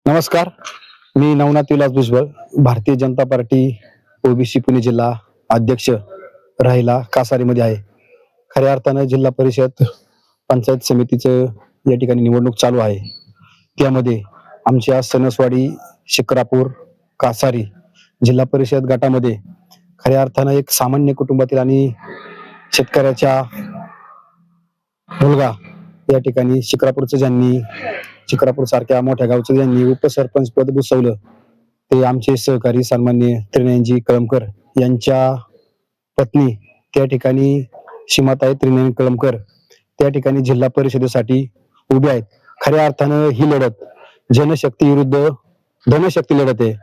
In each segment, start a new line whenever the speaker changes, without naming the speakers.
नमस्कार. मी Navnath Vilas Bhujbal, Bharatiya Janata party OBC Pune जिल्हा अध्यक्ष राहिला कासारीमध्ये आहे. खऱ्या अर्थानं जिल्हा परिषद पंचायत समितीचं या ठिकाणी निवडणूक चालू आहे. त्यामध्ये आमच्या सणसवाडी, शिक्रापूर, कासारी जिल्हा परिषद गटामध्ये खऱ्या अर्थानं एक सामान्य कुटुंबातील आणि शेतकऱ्याच्या मुलगा या ठिकाणी शिक्रापूर सारख्या मोठ्या गावचं ज्यांनी उपसरपंच पद भूषवलं ते आमचे सहकारी सन्माननीय त्रिनयनजी कळमकर यांच्या पत्नी त्या ठिकाणी सीमाताई त्रिनयन कळमकर त्या ठिकाणी जिल्हा परिषदेसाठी उभे आहेत. खऱ्या अर्थानं ही लढत जनशक्ती विरुद्ध धनशक्ती लढत आहे.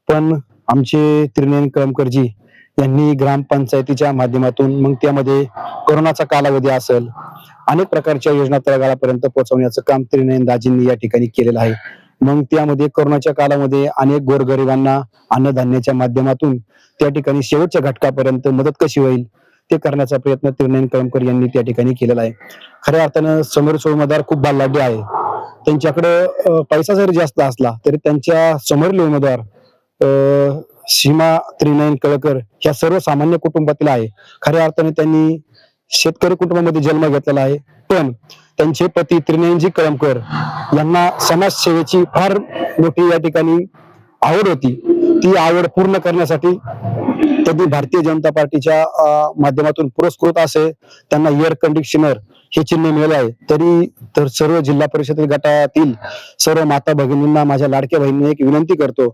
पण आमचे त्रिनयन कळमकरजी यांनी ग्रामपंचायतीच्या माध्यमातून मग त्यामध्ये कोरोनाचा कालावधी असेल, अनेक प्रकारच्या योजना तळागाळापर्यंत पोहोचवण्याचं काम त्रिनयन दाजींनी या ठिकाणी केलेलं आहे. मग त्यामध्ये कोरोनाच्या काळामध्ये अनेक गोरगरिबांना अन्नधान्याच्या माध्यमातून त्या ठिकाणी शेवटच्या घटकापर्यंत मदत कशी होईल ते करण्याचा प्रयत्न त्रिनयन कळमकर यांनी त्या ठिकाणी केलेला आहे. खऱ्या अर्थानं समोरचे उमेदवार खूप बलाढ्य आहे. त्यांच्याकडे पैसा जरी जास्त असला तरी त्यांच्या समोरील उमेदवार सीमा त्रिनयन कळकर ह्या सर्वसामान्य कुटुंबातील आहे. खऱ्या अर्थाने त्यांनी शेतकरी कुटुंबामध्ये जन्म घेतलेला आहे. पण त्यांचे पती त्रिनयनजी कळमकर यांना समाजसेवेची फार मोठी या ठिकाणी आवड होती. ती आवड पूर्ण करण्यासाठी त्यांनी भारतीय जनता पार्टीच्या माध्यमातून पुरस्कृत असे त्यांना एअर कंडिशनर हे चिन्ह मिळाले आहे. तरी तर सर्व जिल्हा परिषद गटातील सर्व माता भगिनींना, माझ्या लाडक्या बहिणींना एक विनंती करतो,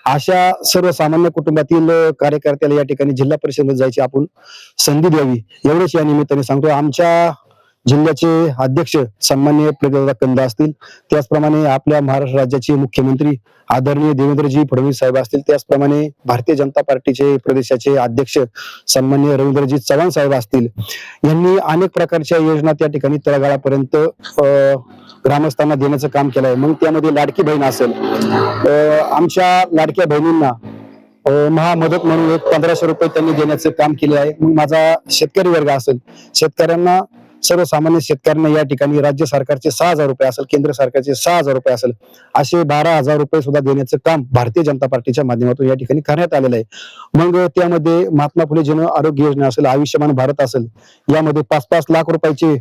अशा सर्वसामान्य कुटुंबातील कार्यकर्त्याला या ठिकाणी जिल्हा परिषदेमध्ये जायची आपण संधी द्यावी, एवढेच या निमित्ताने सांगतो. आमच्या जिल्ह्याचे अध्यक्ष सन्माननीय प्रज्वलदादा कंदा असतील, त्याचप्रमाणे आपल्या महाराष्ट्र राज्याचे मुख्यमंत्री आदरणीय देवेंद्रजी फडणवीस साहेब असतील, त्याचप्रमाणे भारतीय जनता पार्टीचे प्रदेशाचे अध्यक्ष सन्माननीय रवींद्रजी चव्हाण साहेब असतील, यांनी अनेक प्रकारच्या योजना त्या ठिकाणी तळागाळापर्यंत ग्रामस्थांना देण्याचं काम केलं आहे. मग त्यामध्ये लाडकी बहीण असेल, आमच्या लाडक्या बहिणींना महामदत म्हणून 1500 रुपये त्यांनी देण्याचं काम केले आहे. मग माझा शेतकरी वर्ग असेल, शेतकऱ्यांना, सर्वसामान्य शेतकऱ्यांना या ठिकाणी राज्य सरकारचे 6000 रुपये असेल, केंद्र सरकारचे 6000 रुपये असेल, असे 12000 रुपये सुद्धा देण्याचं काम भारतीय जनता पार्टीच्या माध्यमातून या ठिकाणी करण्यात आलेलं आहे. मग त्यामध्ये महात्मा फुले जन आरोग्य योजना असेल, आयुष्यमान भारत असेल, यामध्ये 5-5 लाख रुपयाचे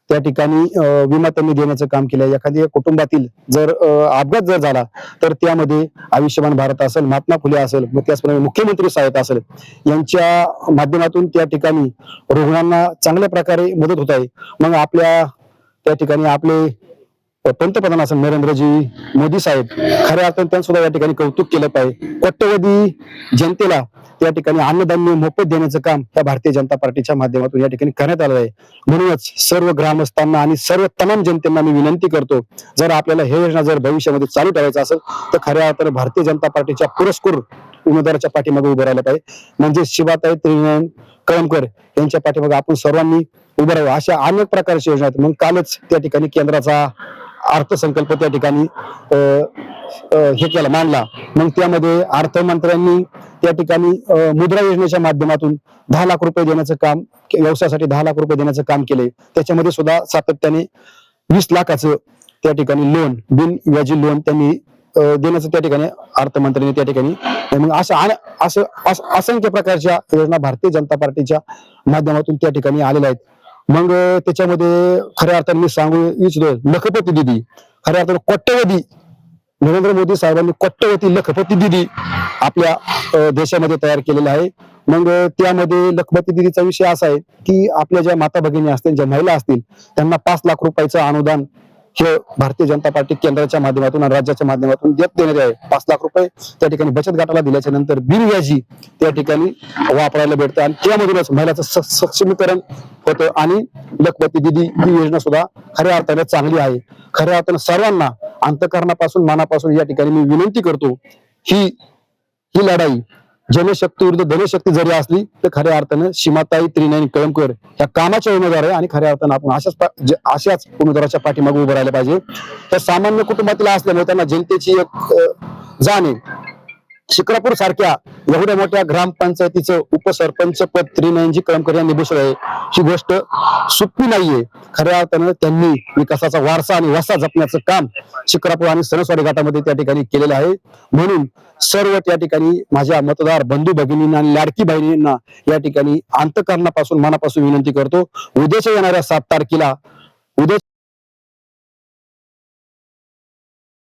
त्या ठिकाणी विमा त्यांनी देण्याचं काम केलं आहे. एखाद्या कुटुंबातील जर अपघात जर झाला तर त्यामध्ये आयुष्यमान भारत असेल, महात्मा फुले असेल, मग त्याचप्रमाणे मुख्यमंत्री सहायता असेल, यांच्या माध्यमातून त्या ठिकाणी रुग्णांना चांगल्या प्रकारे मदत होत आहे. मग आपल्या त्या ठिकाणी आपले पंतप्रधान असेल नरेंद्रजी मोदी साहेब, खऱ्या अर्थाने त्यांनी सुद्धा या ठिकाणी कौतुक केलं पाहिजे. कोट्यवधी जनतेला त्या ठिकाणी अन्नधान्य मोफत देण्याचं काम या भारतीय जनता पार्टीच्या माध्यमातून या ठिकाणी करण्यात आलं आहे. म्हणूनच सर्व ग्रामस्थांना आणि सर्व तमाम जनतेला मी विनंती करतो, जर आपल्याला हे योजना जर भविष्यामध्ये चालू ठेवायचं असेल तर खऱ्या अर्थाने भारतीय जनता पार्टीच्या पुरस्कृत उमेदवाराच्या पाठीमागे उभं राहिलं पाहिजे. म्हणजे शिवाताई त्रिनयन कळमकर यांच्या पाठीमागे आपण सर्वांनी उभं राहावं. अशा अनेक प्रकारच्या योजना आहेत. मग कालच त्या ठिकाणी केंद्राचा अर्थसंकल्प त्या ठिकाणी हे केला, मांडला. मग त्यामध्ये अर्थमंत्र्यांनी त्या ठिकाणी मुद्रा योजनेच्या माध्यमातून 10 लाख रुपये देण्याचं काम, व्यवसायासाठी 10 लाख रुपये देण्याचं काम केलंय. त्याच्यामध्ये सुद्धा सातत्याने 20 लाखाचं त्या ठिकाणी लोन, बिनव्याजी लोन त्यांनी देण्याचं त्या ठिकाणी अर्थमंत्र्यांनी त्या ठिकाणी. मग असं असंख्य प्रकारच्या योजना भारतीय जनता पार्टीच्या माध्यमातून त्या ठिकाणी आलेल्या आहेत. मग त्याच्यामध्ये खऱ्या अर्थाने मी सांगू इच्छितो, लखपती दिदी, खऱ्या अर्थाने कोट्यवधी नरेंद्र मोदी साहेबांनी कोट्यवधी लखपती दिदी आपल्या देशामध्ये तयार केलेला आहे. मग त्यामध्ये लखपती दिदीचा विषय असा आहे की आपल्या ज्या माता भगिनी असतील, ज्या महिला असतील, त्यांना 5 लाख रुपयाचं अनुदान हे भारतीय जनता पार्टी केंद्राच्या माध्यमातून आणि राज्याच्या माध्यमातून देण्यात आहे. 5 लाख रुपये त्या ठिकाणी बचत गटाला दिल्याच्या नंतर बिनव्याजी त्या ठिकाणी वापरायला भेटतं आणि त्यामधूनच महिलाचं सक्षमीकरण होतं. आणि लखपती दिदी ही योजना सुद्धा खऱ्या अर्थाने चांगली आहे. खऱ्या अर्थाने सर्वांना अंतःकरणापासून, मनापासून या ठिकाणी मी विनंती करतो, ही लढाई जनशक्ती विरुद्ध धनशक्ती जरी असली तर खऱ्या अर्थानं सीमाताई त्रिनयन कळमकर या कामाच्या उमेदवार आहे. आणि खऱ्या अर्थानं आपण अशाच उमेदवाराच्या पाठीमागे उभं राहिलं पाहिजे. त्या सामान्य कुटुंबातील असल्यामुळे त्यांना जनतेची एक जाण आहे. शिक्रापूर सारख्या एवढ्या मोठ्या ग्रामपंचायतीचं उपसरपंच पद त्रिनयनजी कळमकर यांनी भूषवलं आहे, ही गोष्ट सोपी नाहीये. खऱ्या अर्थानं त्यांनी विकासाचा वारसा आणि वसा जपण्याचं काम शिक्रापूर आणि सणसवाडी घाटामध्ये त्या ठिकाणी केलेलं आहे. म्हणून सर्व त्या ठिकाणी माझ्या मतदार बंधू भगिनींना आणि लाडकी बहिणींना या ठिकाणी अंतःकरणापासून मनापासून विनंती करतो, उद्याच्या येणाऱ्या 7 तारखेला उद्या